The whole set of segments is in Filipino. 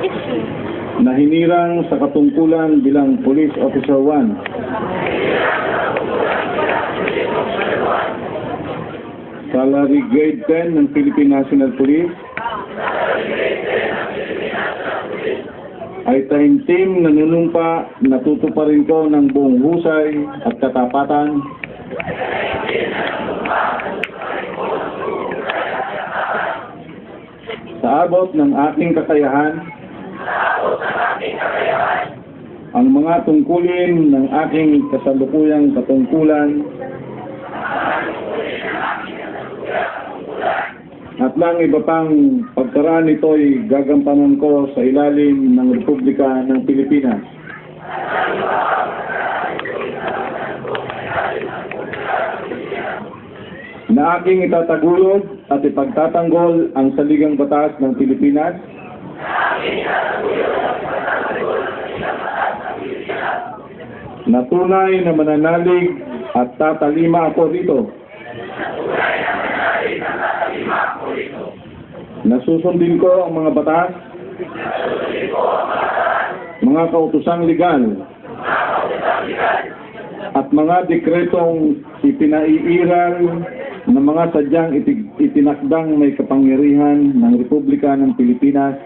issue na hinirang sa katungkulan bilang Police Officer 1 Salary Grade 10 ng Philippine National Police ay tahimtim nanunumpa na tutuparin ko ng buong husay at katapatan sa abot ng aking kakayahan ang mga tungkulin ng aking kasalukuyang katungkulan at ng iba pang pagkaraan nito'y gagampanan ko sa ilalim ng Republika ng Pilipinas. Na aking itataguyod at ipagtatanggol ang saligang batas ng Pilipinas na tunay na mananalig at tatalima ako dito. Nasusundin ko ang mga batas, mga kautosang legal, at mga dekretong ipinaiiral ng mga sadyang itinakdang may kapangyarihan ng Republika ng Pilipinas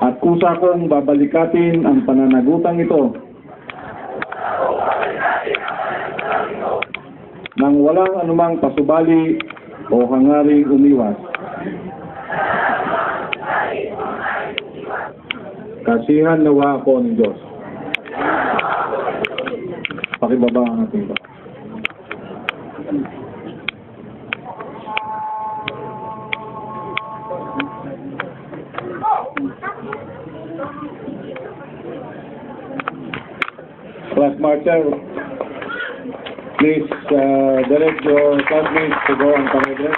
at kusa kong babalikatin ang pananagutang ito nang walang anumang pasubali o hangaring umiwas. Kasihan nawa ako ng Diyos. Pakibaba ang ating ba. Class Marshal, please direct your classmates to go on panel.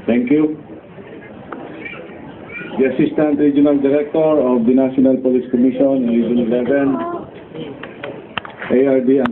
Thank you. The Assistant Regional Director of the National Police Commission, Region 11, ARD.